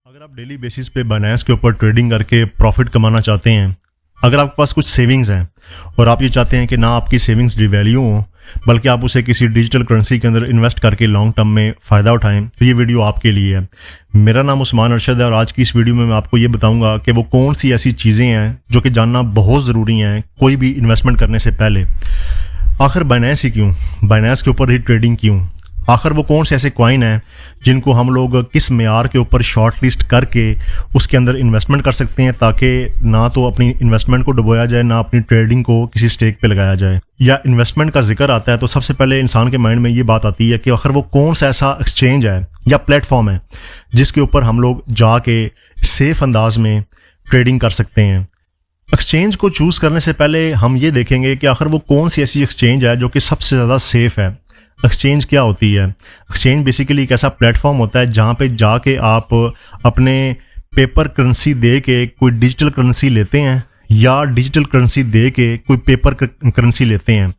अगर आप daily basis पे बाइनेंस के ऊपर ट्रेडिंग करके प्रॉफिट कमाना चाहते हैं, अगर आपके पास कुछ सेविंग्स हैं और आप ये चाहते हैं कि ना आपकी सेविंग्स डिवैल्यू हो बल्कि आप उसे किसी डिजिटल करेंसी के अंदर इन्वेस्ट करके लॉन्ग टर्म में फ़ायदा उठाएं, तो ये वीडियो आपके लिए है। मेरा नाम उस्मान अरशद है और आज की इस वीडियो में मैं आपको ये बताऊंगा कि वो कौन सी ऐसी चीज़ें हैं जो कि जानना बहुत ज़रूरी हैं कोई भी इन्वेस्टमेंट करने से पहले। आखिर बाइनेंस ही क्यों, बाइनेंस के ऊपर ही ट्रेडिंग क्यों, आखिर वो कौन से ऐसे कॉइन हैं जिनको हम लोग किस मेयार के ऊपर शॉर्ट लिस्ट करके उसके अंदर इन्वेस्टमेंट कर सकते हैं ताकि ना तो अपनी इन्वेस्टमेंट को डुबोया जाए ना अपनी ट्रेडिंग को किसी स्टेक पे लगाया जाए। या इन्वेस्टमेंट का जिक्र आता है तो सबसे पहले इंसान के माइंड में ये बात आती है कि आखिर वो कौन सा ऐसा एक्सचेंज है या प्लेटफॉर्म है जिसके ऊपर हम लोग जाके सेफ अंदाज में ट्रेडिंग कर सकते हैं। एक्सचेंज को चूज़ करने से पहले हम ये देखेंगे कि आखिर वो कौन सी ऐसी एक्सचेंज है जो कि सबसे ज़्यादा सेफ है। एक्सचेंज क्या होती है? एक्सचेंज बेसिकली एक ऐसा प्लेटफॉर्म होता है जहाँ पे जाके आप अपने पेपर करेंसी दे के कोई डिजिटल करेंसी लेते हैं या डिजिटल करेंसी दे के कोई पेपर करेंसी लेते हैं।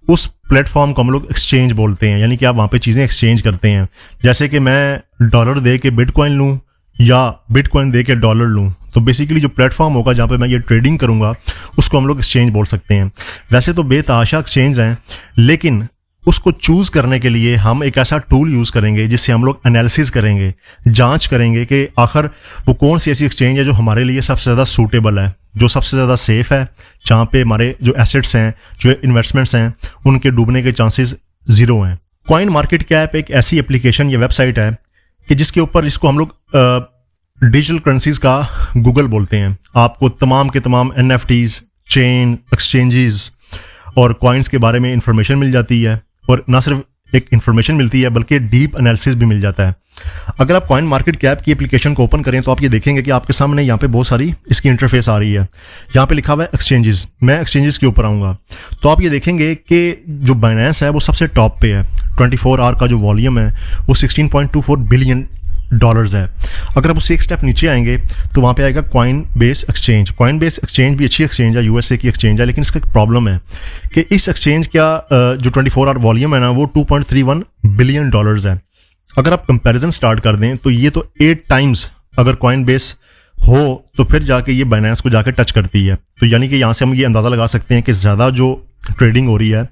उस प्लेटफॉर्म को हम लोग एक्सचेंज बोलते हैं, यानी कि आप वहाँ पे चीज़ें एक्सचेंज करते हैं। जैसे कि मैं डॉलर दे के बिटकॉइन लूँ या बिटकॉइन दे के डॉलर लूँ, तो बेसिकली जो प्लेटफॉर्म होगा जहाँ पे मैं ये ट्रेडिंग करूँगा उसको हम लोग एक्सचेंज बोल सकते हैं। वैसे तो बेतहाशा एक्सचेंज हैं, लेकिन उसको चूज़ करने के लिए हम एक ऐसा टूल यूज़ करेंगे जिससे हम लोग एनालिसिस करेंगे, जांच करेंगे कि आखिर वो कौन सी ऐसी एक्सचेंज है जो हमारे लिए सबसे ज़्यादा सूटेबल है, जो सबसे ज़्यादा सेफ़ है, जहाँ पे हमारे जो एसेट्स हैं, जो इन्वेस्टमेंट्स हैं, उनके डूबने के चांसेस ज़ीरो हैं। कॉइन मार्केट कैप एक ऐसी एप्लीकेशन या वेबसाइट है कि जिसके ऊपर जिसको हम लोग डिजिटल करेंसीज़ का गूगल बोलते हैं। आपको तमाम के तमाम NFTs, चेन, एक्सचेंजेस और कॉइन्स के बारे में इंफॉर्मेशन मिल जाती है, और ना सिर्फ एक इन्फॉर्मेशन मिलती है बल्कि डीप एनालिसिस भी मिल जाता है। अगर आप कॉइन मार्केट कैप की एप्लीकेशन को ओपन करें तो आप ये देखेंगे कि आपके सामने यहाँ पे बहुत सारी इसकी इंटरफेस आ रही है। यहाँ पे लिखा हुआ है एक्सचेंजेस। मैं एक्सचेंजेस के ऊपर आऊँगा तो आप ये देखेंगे कि जो बाइनेंस है वो सबसे टॉप पे है। 24 आवर का जो वॉल्यूम है वो $16.24 बिलियन है। अगर आप उससे एक स्टेप नीचे आएंगे तो वहाँ पे आएगा coin base exchange. Coin base exchange भी अच्छी एक्सचेंज है, USA की एक्सचेंज है, लेकिन इसका एक प्रॉब्लम है कि इस एक्सचेंज का जो 24 आवर वॉल्यूम है ना वो $2.31 बिलियन है। अगर आप कंपैरिजन स्टार्ट कर दें तो ये तो 8 टाइम्स अगर कॉइन बेस हो तो फिर जाके ये बाइनेंस को जाके टच करती है। तो यानी कि यहाँ से हम ये अंदाज़ा लगा सकते हैं कि ज़्यादा जो ट्रेडिंग हो रही है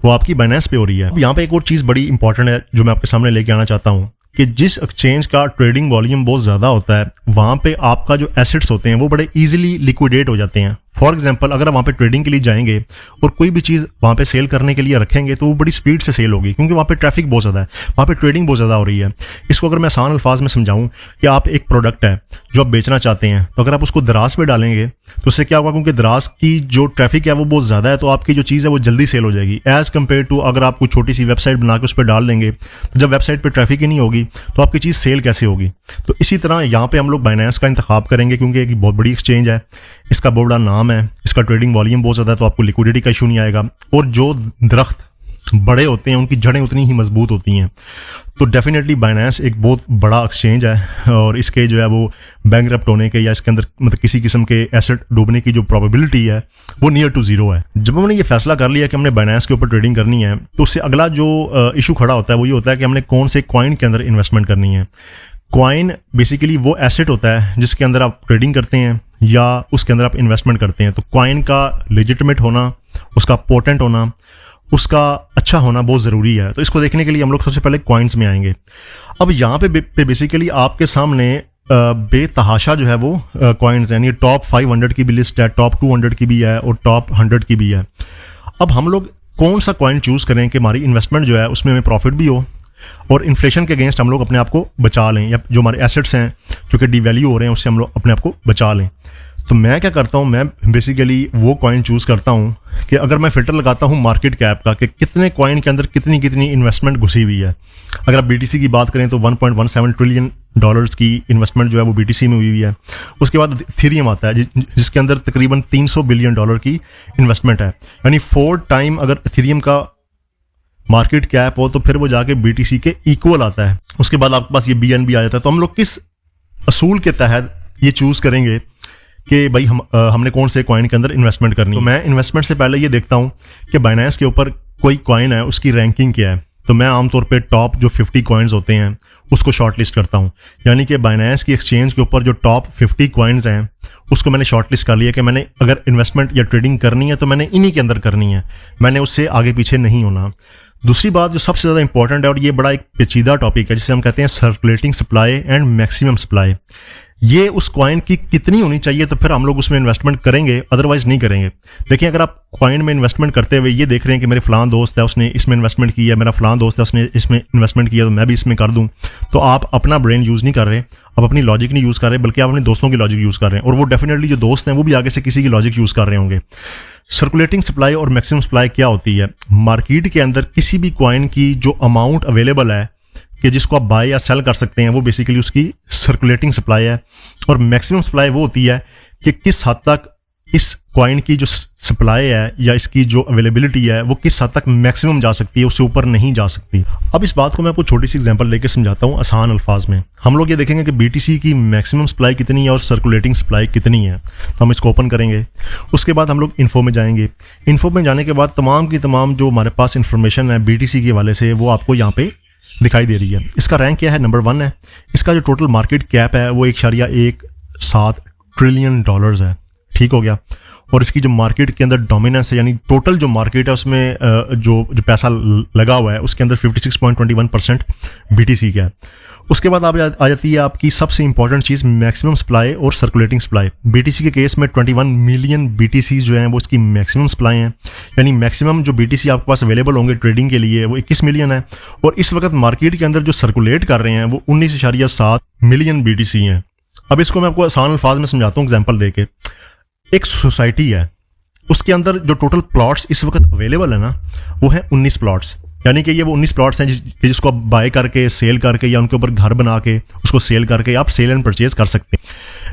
वो आपकी बाइनेंस पे हो रही है। अब यहाँ पे एक और चीज़ बड़ी इंपॉर्टेंट है जो मैं आपके सामने लेके आना चाहता हूँ कि जिस एक्सचेंज का ट्रेडिंग वॉल्यूम बहुत ज़्यादा होता है वहाँ पे आपका जो एसेट्स होते हैं वो बड़े इजीली लिक्विडेट हो जाते हैं। फॉर एग्जांपल अगर आप वहाँ पे ट्रेडिंग के लिए जाएंगे और कोई भी चीज़ वहाँ पे सेल करने के लिए रखेंगे तो वो बड़ी स्पीड से सेल होगी, क्योंकि वहाँ पे ट्रैफिक बहुत ज़्यादा है, वहाँ पे ट्रेडिंग बहुत ज़्यादा हो रही है। इसको अगर मैं आसान अल्फाज में समझाऊँ कि आप एक प्रोडक्ट है जो आप बेचना चाहते हैं, तो अगर आप उसको दराज पे डालेंगे तो उससे क्या होगा, क्योंकि दराज की जो ट्रैफिक है वो बहुत ज़्यादा है तो आपकी जो चीज़ है वो जल्दी सेल हो जाएगी एज़ कम्पेयर टू अगर आप कोई छोटी सी वेबसाइट बना के उस पर डाल देंगे तो जब वेबसाइट पर ट्रैफिक ही नहीं होगी तो आपकी चीज़ सेल कैसे होगी। तो इसी तरह यहाँ पे हम लोग बाइनेंस का इंतखाब करेंगे क्योंकि एक बहुत बड़ी एक्सचेंज है, इसका बहुत बड़ा नाम है, इसका ट्रेडिंग वॉल्यूम बहुत ज़्यादा है, तो आपको लिक्विडिटी का इशू नहीं आएगा, और जो दरख्त बड़े होते हैं उनकी जड़ें उतनी ही मजबूत होती हैं। तो डेफिनेटली बाइनेंस एक बहुत बड़ा एक्सचेंज है और इसके जो है वो बैंकरप्ट होने के या इसके अंदर मतलब किसी किस्म के एसेट डूबने की जो प्रोबेबिलिटी है वो नियर टू ज़ीरो है। जब हमने ये फैसला कर लिया कि हमने बाइनेंस के ऊपर ट्रेडिंग करनी है तो उससे अगला जो इशू खड़ा होता है वो ये होता है कि हमने कौन से कॉइन के अंदर इन्वेस्टमेंट करनी है। कॉइन बेसिकली वो एसेट होता है जिसके अंदर आप ट्रेडिंग करते हैं या उसके अंदर आप इन्वेस्टमेंट करते हैं। तो कॉइन का लेजिटिमेट होना, उसका पोटेंट होना, उसका अच्छा होना बहुत ज़रूरी है। तो इसको देखने के लिए हम लोग सबसे पहले कॉइन्स में आएंगे। अब यहाँ पे बेसिकली आपके सामने बेतहाशा जो है वो कॉइन्स यानी टॉप 500 की भी लिस्ट है, टॉप 200 की भी है और टॉप 100 की भी है। अब हम लोग कौन सा कॉइन चूज़ करें कि हमारी इन्वेस्टमेंट जो है उसमें हमें प्रॉफिट भी हो और इन्फ्लेशन के अगेंस्ट हम लोग अपने आप को बचा लें, या जो हमारे एसेट्स हैं जो कि डिवैल्यू हो रहे हैं उससे हम लोग अपने आप को बचा लें। तो मैं क्या करता हूँ, मैं बेसिकली वो कॉइन चूज़ करता हूँ कि अगर मैं फ़िल्टर लगाता हूँ मार्केट कैप का कि कितने कॉइन के अंदर कितनी कितनी इन्वेस्टमेंट घुसी हुई है। अगर आप BTC की बात करें तो $1.17 ट्रिलियन की इन्वेस्टमेंट जो है वो BTC में हुई है। उसके बाद इथेरियम आता है जिसके अंदर तकरीबन $300 बिलियन की इन्वेस्टमेंट है, यानी 4 टाइम अगर इथेरियम का मार्केट कैप हो तो फिर वो जाके BTC के इक्वल आता है। उसके बाद आपके पास ये BNB आ जाता है। तो हम लोग किस असूल के तहत ये चूज़ करेंगे कि भाई हमने कौन से कॉइन के अंदर इन्वेस्टमेंट करनी है। तो मैं इन्वेस्टमेंट से पहले ये देखता हूँ कि बाइनेंस के ऊपर कोई कॉइन है उसकी रैंकिंग क्या है। तो मैं आमतौर पे टॉप जो 50 कॉइन्स होते हैं उसको शॉर्ट लिस्ट करता हूँ। यानी कि बाइनेंस की एक्सचेंज के ऊपर जो टॉप 50 कॉइन्स हैं उसको मैंने शॉर्ट लिस्ट कर लिया कि मैंने अगर इन्वेस्टमेंट या ट्रेडिंग करनी है तो मैंने इन्हीं के अंदर करनी है, मैंने उससे आगे पीछे नहीं होना। दूसरी बात जो सबसे ज़्यादा इंपॉर्टेंट है और ये बड़ा एक पेचीदा टॉपिक है जिसे हम कहते हैं circulating supply and maximum supply. ये उस कॉइन की कितनी होनी चाहिए तो फिर हम लोग उसमें इन्वेस्टमेंट करेंगे, अदरवाइज नहीं करेंगे। देखिए, अगर आप कॉइन में इन्वेस्टमेंट करते हुए ये देख रहे हैं कि मेरे फलां दोस्त है उसने इसमें इन्वेस्टमेंट किया, मेरा फलां दोस्त है उसने इसमें इन्वेस्टमेंट किया तो मैं भी इसमें कर दूं, तो आप अपना ब्रेन यूज़ नहीं कर रहे, आप अपनी लॉजिक नहीं यूज़ कर रहे, बल्कि आप अपने दोस्तों की लॉजिक यूज़ कर रहे हैं। और वो डेफिनेटली जो दोस्त हैं वो भी आगे से किसी की लॉजिक यूज़ कर रहे होंगे। सर्कुलेटिंग सप्लाई और मैक्सिमम सप्लाई क्या होती है? मार्केट के अंदर किसी भी कॉइन की जो अमाउंट अवेलेबल है कि जिसको आप बाय या सेल कर सकते हैं, वो बेसिकली उसकी सर्कुलेटिंग सप्लाई है। और मैक्सिमम सप्लाई वो होती है कि किस हद तक इस कॉइन की जो सप्लाई है या इसकी जो अवेलेबिलिटी है वो किस हद तक मैक्सिमम जा सकती है, उससे ऊपर नहीं जा सकती। अब इस बात को मैं आपको छोटी सी एग्जांपल लेके समझाता हूँ आसान अल्फाज में। हम लोग ये देखेंगे कि BTC की मैक्सिमम सप्लाई कितनी है और सर्कुलेटिंग सप्लाई कितनी है। तो हम इसको ओपन करेंगे, उसके बाद हम लोग इन्फो में जाएंगे। इन्फो में जाने के बाद तमाम की तमाम जो हमारे पास इंफॉर्मेशन है BTC के हवाले से वो आपको यहाँ पे दिखाई दे रही है। इसका रैंक क्या है? नंबर 1 है। इसका जो टोटल मार्केट कैप है वो 1.17 ट्रिलियन डॉलर्स है। ठीक हो गया। और इसकी जो मार्केट के अंदर डोमिनेंस है, यानी टोटल जो मार्केट है उसमें जो पैसा लगा हुआ है उसके अंदर 56.21% BTC का है। उसके बाद आ जाती है आपकी सबसे इंपॉर्टेंट चीज़, मैक्सिमम सप्लाई और सर्कुलेटिंग सप्लाई। BTC के केस में 21 मिलियन BTC जो हैं वो इसकी मैक्सिमम सप्लाई हैं, यानी मैक्सिमम जो BTC आपके पास अवेलेबल होंगे ट्रेडिंग के लिए वो 21 मिलियन है। और इस वक्त मार्केट के अंदर जो सर्कुलेट कर रहे हैं वो 19.7 मिलियन BTC हैं। अब इसको मैं आपको आसान अल्फाज में समझाता हूँ एग्जाम्पल देके। एक सोसाइटी है, उसके अंदर जो टोटल प्लॉट्स इस वक्त अवेलेबल है ना वो है 19 प्लॉट्स। यानी कि ये वो 19 प्लॉट्स हैं जिसको आप बाय करके सेल करके या उनके ऊपर घर बना के उसको सेल करके आप सेल एंड परचेज कर सकते हैं।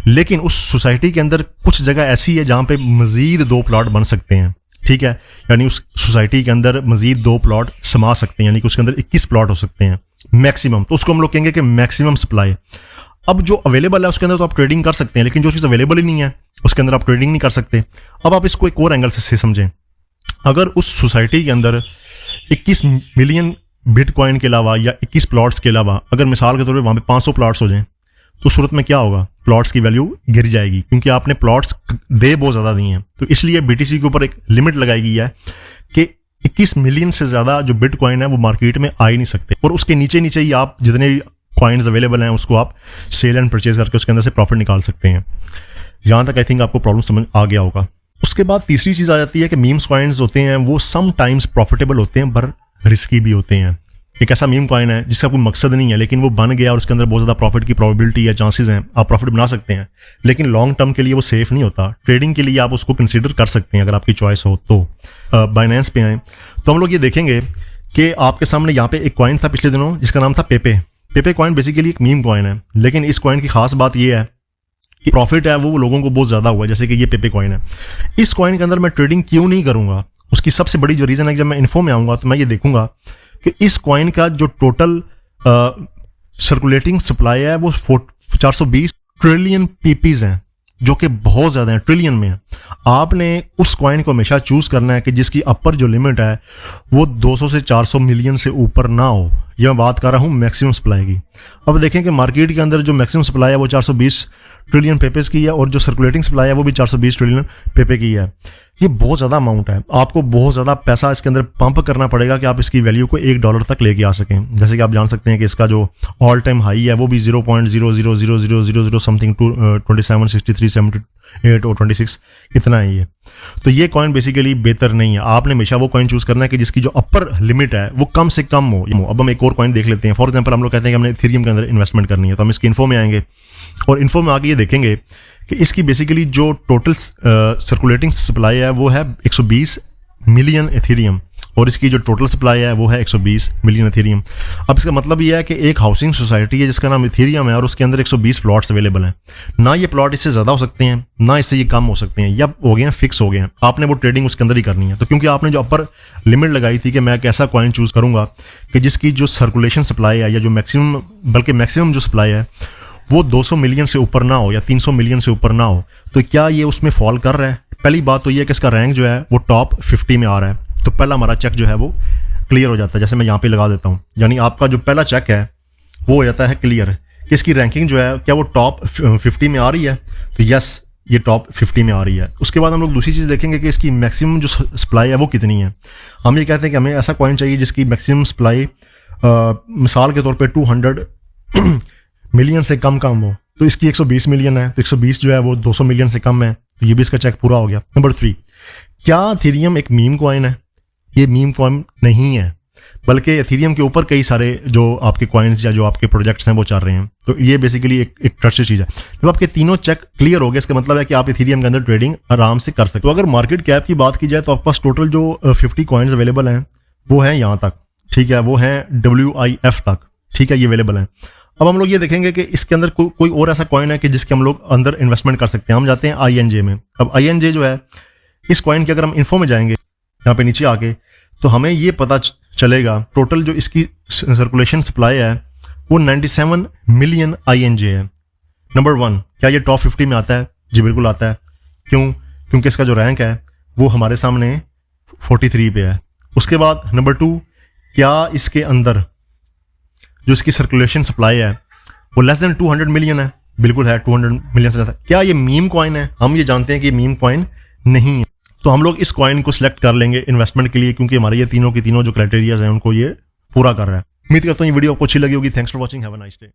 लेकिन उस सोसाइटी के अंदर कुछ जगह ऐसी है जहाँ पे मजीद 2 प्लॉट बन सकते हैं। ठीक है, यानी उस सोसाइटी के अंदर मजीद 2 प्लॉट समा सकते हैं, यानी कि उसके अंदर 21 प्लॉट हो सकते हैं मैक्सिमम। तो उसको हम लोग कहेंगे कि मैक्सिमम सप्लाई। अब जो अवेलेबल है उसके अंदर तो आप ट्रेडिंग कर सकते हैं, लेकिन जो चीज़ अवेलेबल ही नहीं है उसके अंदर आप ट्रेडिंग नहीं कर सकते। अब आप इसको एक और एंगल से समझें। अगर उस सोसाइटी के अंदर 21 मिलियन बिटकॉइन के अलावा या 21 प्लॉट्स के अलावा अगर मिसाल के तौर पे वहाँ पे 500 प्लॉट्स हो जाएं तो सूरत में क्या होगा? प्लॉट्स की वैल्यू गिर जाएगी, क्योंकि आपने प्लॉट्स दे बहुत ज़्यादा दिए हैं। तो इसलिए BTC के ऊपर एक लिमिट लगाई गई है कि 21 मिलियन से ज़्यादा जो बिटकॉइन है वो मार्केट में आ ही नहीं सकते। और उसके नीचे नीचे ही आप जितने कॉइन्स अवेलेबल हैं उसको आप सेल एंड परचेज करके उसके अंदर से प्रॉफिट निकाल सकते हैं। यहाँ तक आई थिंक आपको प्रॉब्लम समझ आ गया होगा। उसके बाद तीसरी चीज़ आ जाती है कि मीम्स कॉइन्स होते हैं वो सम टाइम्स प्रॉफिटेबल होते हैं पर रिस्की भी होते हैं। एक ऐसा मीम कॉइन है जिसका कोई मकसद नहीं है, लेकिन वो बन गया और उसके अंदर बहुत ज़्यादा प्रॉफिट की प्रोबेबिलिटी या चांसेस हैं, आप प्रॉफिट बना सकते हैं, लेकिन लॉन्ग टर्म के लिए वो सेफ नहीं होता। ट्रेडिंग के लिए आप उसको कंसीडर कर सकते हैं अगर आपकी चॉइस हो तो। बाइनेंस पे आए तो हम लोग ये देखेंगे कि आपके सामने यहाँ पे एक कॉइन था पिछले दिनों जिसका नाम था पेपे। पेपे कॉइन बेसिकली एक मीम कॉइन है, लेकिन इस कॉइन की खास बात ये है कि प्रॉफिट है वो लोगों को बहुत ज़्यादा हुआ है, जैसे कि ये पेपे कॉइन है। इस कॉइन के अंदर मैं ट्रेडिंग क्यों नहीं करूँगा? उसकी सबसे बड़ी जो रीज़न है कि जब मैं इन्फो में आऊँगा तो मैं ये देखूंगा कि इस कॉइन का जो टोटल सर्कुलेटिंग सप्लाई है वो 420 ट्रिलियन पीपीज हैं, जो कि बहुत ज़्यादा है, ट्रिलियन में है। आपने उस कॉइन को हमेशा चूज़ करना है कि जिसकी अपर जो लिमिट है वो 200 से 400 मिलियन से ऊपर ना हो। ये मैं बात कर रहा हूँ मैक्सिमम सप्लाई की। अब देखें कि मार्केट के अंदर जो मैक्सिमम सप्लाई है वो 420 ट्रिलियन पेपेस की है और जो सर्कुलेटिंग सप्लाई है वो भी 420 ट्रिलियन पेपे की है। ये बहुत ज़्यादा अमाउंट है, आपको बहुत ज़्यादा पैसा इसके अंदर पंप करना पड़ेगा कि आप इसकी वैल्यू को $1 तक लेके आ सकें। जैसे कि आप जान सकते हैं कि इसका जो ऑल टाइम हाई है वो भी 0.0000000 समथिंग टू 27, 63, 78 और 26 इतना ही है। तो ये कॉइन बेसिकली बेहतर नहीं है। आपने हमेशा वो कॉइन चूज़ करना है कि जिसकी जो अपर लिमिट है वो कम से कम हो। अब हम एक और कॉइन देख लेते हैं। फॉर एग्जाम्पल हम लोग कहते हैं कि हमने इथेरियम के अंदर इन्वेस्टमेंट करनी है, तो हम इसकी इन्फो में आएंगे और इन्फो में आके ये देखेंगे कि इसकी बेसिकली जो टोटल सर्कुलेटिंग सप्लाई है वो है 120 मिलियन इथेरियम और इसकी जो टोटल सप्लाई है वो है 120 मिलियन इथेरियम। अब इसका मतलब ये है कि एक हाउसिंग सोसाइटी है जिसका नाम इथेरियम है और उसके अंदर 120 प्लॉट्स अवेलेबल हैं। ना ये प्लॉट इससे ज़्यादा हो सकते हैं ना इससे ये कम हो सकते हैं, या हो गए हैं फिक्स हो गए हैं। आपने वो ट्रेडिंग उसके अंदर ही करनी है। तो क्योंकि आपने जो अपर लिमिट लगाई थी कि मैं एक ऐसा कॉइन चूज़ करूँगा कि जिसकी जो सर्कुलेशन सप्लाई है या जो मैक्सिमम बल्कि मैक्सिमम जो सप्लाई है वो 200 मिलियन से ऊपर ना हो या 300 मिलियन से ऊपर ना हो, तो क्या ये उसमें फॉल कर रहा है? पहली बात तो ये है कि इसका रैंक जो है वो टॉप 50 में आ रहा है, तो पहला हमारा चेक जो है वो क्लियर हो जाता है। जैसे मैं यहाँ पे लगा देता हूँ, यानी आपका जो पहला चेक है वो हो जाता है क्लियर कि इसकी रैंकिंग जो है क्या वो टॉप 50 में आ रही है, तो यस ये टॉप 50 में आ रही है। उसके बाद हम लोग दूसरी चीज़ देखेंगे कि इसकी मैक्सिमम जो सप्लाई है वो कितनी है। हम ये कहते हैं कि हमें ऐसा कॉइन चाहिए जिसकी मैक्सिमम सप्लाई मिसाल के तौर पे 200 मिलियन से कम हो, तो इसकी 120 मिलियन है, तो 120 जो है वो 200 मिलियन से कम है, तो ये भी इसका चेक पूरा हो गया। नंबर 3, क्या एथेरियम एक मीम कॉइन है? ये मीम कॉइन नहीं है, बल्कि एथेरियम के ऊपर कई सारे जो आपके कॉइन्स या जो आपके प्रोजेक्ट्स हैं वो चल रहे हैं, तो ये बेसिकली एक ट्रस्टेड चीज़ है। जब आपके तीनों चेक क्लियर हो गए, इसका मतलब है कि आप एथेरियम के अंदर ट्रेडिंग आराम से कर सकते हो। तो अगर मार्केट कैप की बात की जाए तो आपके पास टोटल जो 50 कॉइन्स अवेलेबल हैं वो हैं यहाँ तक, ठीक है, वो हैं WIF तक, ठीक है, ये अवेलेबल हैं। अब हम लोग ये देखेंगे कि इसके अंदर कोई और ऐसा कॉइन है कि जिसके हम लोग अंदर इन्वेस्टमेंट कर सकते हैं। हम जाते हैं INJ में। अब INJ जो है, इस कॉइन के अगर हम इन्फो में जाएंगे यहाँ पे नीचे आके, तो हमें ये पता चलेगा टोटल जो इसकी सर्कुलेशन सप्लाई है वो 97 मिलियन INJ है। नंबर 1, क्या ये टॉप 50 में आता है? जी बिल्कुल आता है। क्यों? क्योंकि इसका जो रैंक है वो हमारे सामने 43 पे है। उसके बाद नंबर 2, क्या इसके अंदर जो इसकी सर्कुलेशन सप्लाई है वो लेस देन 200 मिलियन है? बिल्कुल है, 200 मिलियन से ज़्यादा। क्या ये मीम कॉइन है? हम ये जानते हैं कि मीम कॉइन नहीं है। तो हम लोग इस कॉइन को सिलेक्ट कर लेंगे इन्वेस्टमेंट के लिए, क्योंकि हमारे ये तीनों की तीनों जो क्राइटेरियाज हैं उनको ये पूरा कर रहा है। उम्मीद करता हूँ ये वीडियो आपको अच्छी लगी होगी। Thanks for watching, have a nice day.